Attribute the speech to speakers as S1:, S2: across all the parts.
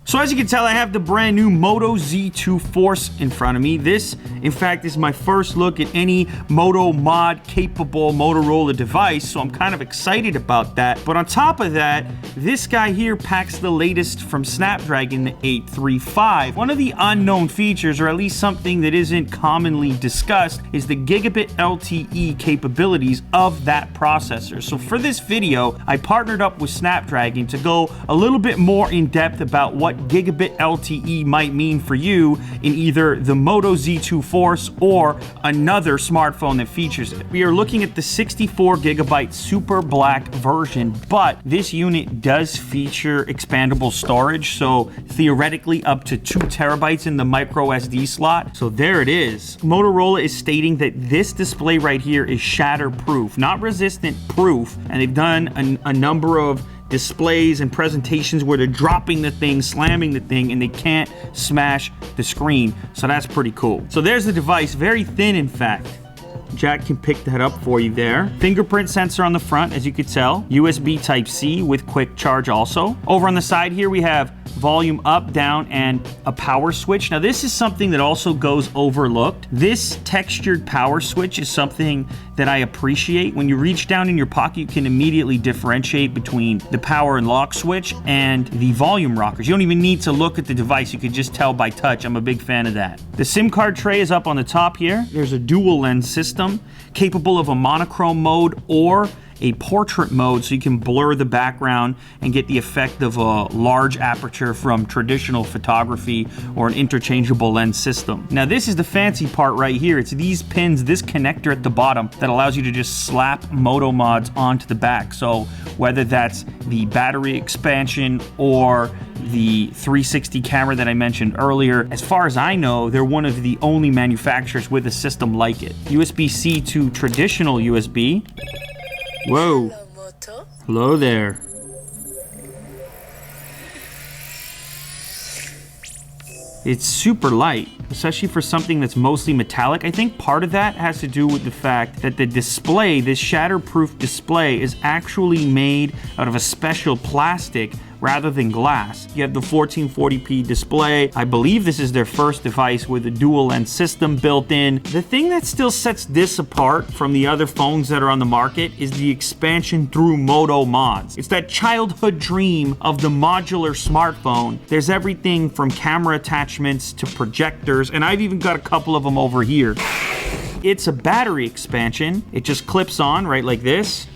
S1: So as you can tell, I have the brand new Moto Z2 Force in front of me. This, in fact, is my first look at any Moto Mod capable Motorola device, so I'm kind of excited about that. But on top of that, this guy here packs the latest from Snapdragon, the 835. One of the unknown features, or at least something that isn't commonly discussed, is the gigabit LTE capabilities of that processor. So for this video, I partnered up with Snapdragon to go a little bit more in depth about what gigabit LTE might mean for you in either the Moto Z2 Force or another smartphone that features it. We are looking at the 64 gigabyte super black version, but this unit does feature expandable storage, so theoretically up to 2 terabytes in the micro SD slot. So there it is. Motorola is stating that this display right here is shatter proof, not resistant proof, and they've done a number of displays and presentations where they're dropping the thing, slamming the thing, and they can't smash the screen. So that's pretty cool. So there's the device, very thin in fact. Jack can pick that up for you there. Fingerprint sensor on the front, as you could tell. USB Type-C with quick charge also. Over on the side here, we have volume up, down, and a power switch. Now this is something that also goes overlooked. This textured power switch is something that I appreciate. When you reach down in your pocket, you can immediately differentiate between the power and lock switch and the volume rockers. You don't even need to look at the device. You could just tell by touch. I'm a big fan of that. The SIM card tray is up on the top here. There's a dual lens system capable of a monochrome mode or a portrait mode, so you can blur the background and get the effect of a large aperture from traditional photography or an interchangeable lens system. Now this is the fancy part right here. It's these pins, this connector at the bottom that allows you to just slap Moto Mods onto the back. So whether that's the battery expansion or the 360 camera that I mentioned earlier, as far as I know, they're one of the only manufacturers with a system like it. USB-C to traditional USB. Whoa.
S2: Hello, Moto.
S1: Hello there. It's super light, especially for something that's mostly metallic. I think part of that has to do with the fact that the display, this shatterproof display, is actually made out of a special plastic rather than glass. You have the 1440p display. I believe this is their first device with a dual lens system built in. The thing that still sets this apart from the other phones that are on the market is the expansion through Moto Mods. It's that childhood dream of the modular smartphone. There's everything from camera attachments to projectors, and I've even got a couple of them over here. It's a battery expansion. It just clips on right like this.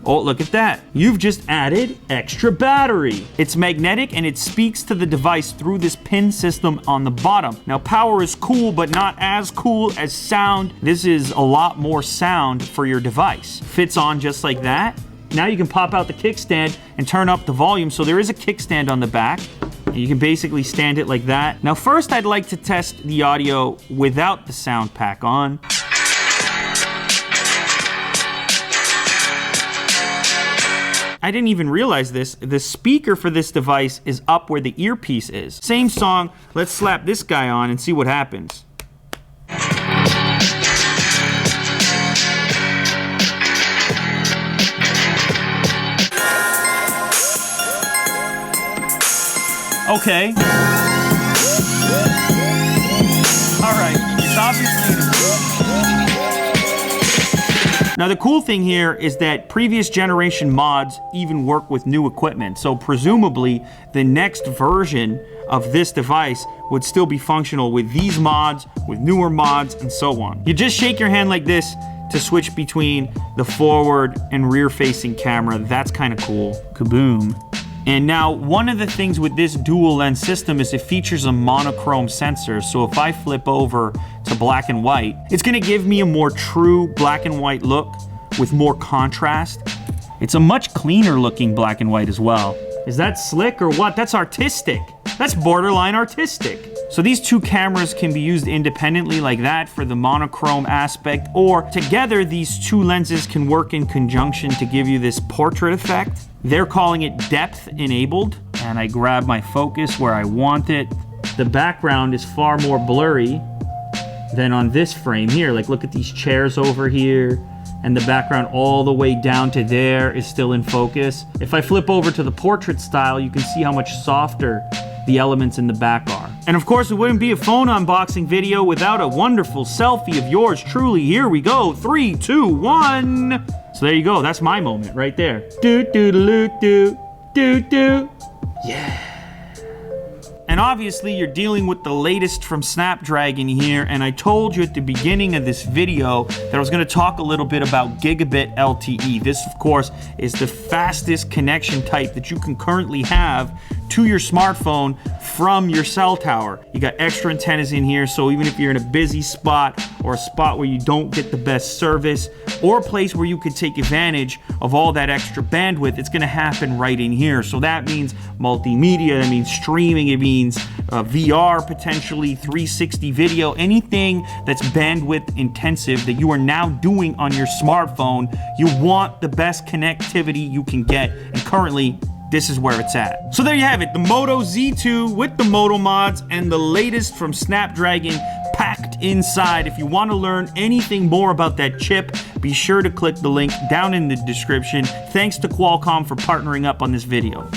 S1: Oh, look at that. You've just added extra battery. It's magnetic and it speaks to the device through this pin system on the bottom. Now, power is cool, but not as cool as sound. This is a lot more sound for your device. Fits on just like that. Now you can pop out the kickstand and turn up the volume. So there is a kickstand on the back. And you can basically stand it like that. Now, first I'd like to test the audio without the sound pack on. I didn't even realize this. The speaker for this device is up where the earpiece is. Same song. Let's slap this guy on and see what happens. Okay. All right. It's obviously an improvement. Now the cool thing here is that previous generation mods even work with new equipment, so presumably the next version of this device would still be functional with these mods, with newer mods, and so on. You just shake your hand like this to switch between the forward and rear facing camera. That's kind of cool. Kaboom. And now one of the things with this dual lens system is it features a monochrome sensor. So if I flip over to black and white, it's gonna give me a more true black and white look with more contrast. It's a much cleaner looking black and white as well. Is that slick or what? That's artistic. That's borderline artistic. So these two cameras can be used independently like that for the monochrome aspect, or together these two lenses can work in conjunction to give you this portrait effect. They're calling it depth enabled, and I grab my focus where I want it. The background is far more blurry than on this frame here. Like, look at these chairs over here. and the background all the way down to there is still in focus. If I flip over to the portrait style, you can see how much softer the elements in the back are. And of course, it wouldn't be a phone unboxing video without a wonderful selfie of yours truly. Here we go, 3, 2, 1. So there you go, that's my moment right there. Do do do do do do. Yeah. And obviously you're dealing with the latest from Snapdragon here, and I told you at the beginning of this video that I was going to talk a little bit about gigabit LTE. This, of course, is the fastest connection type that you can currently have to your smartphone from your cell tower. You got extra antennas in here, so even if you're in a busy spot or a spot where you don't get the best service, or a place where you could take advantage of all that extra bandwidth, it's gonna happen right in here. So that means multimedia, that means streaming, it means VR potentially, 360 video, anything that's bandwidth intensive that you are now doing on your smartphone, you want the best connectivity you can get, and currently, this is where it's at. So there you have it, the Moto Z2 with the Moto Mods and the latest from Snapdragon packed inside. If you want to learn anything more about that chip, be sure to click the link down in the description. Thanks to Qualcomm for partnering up on this video.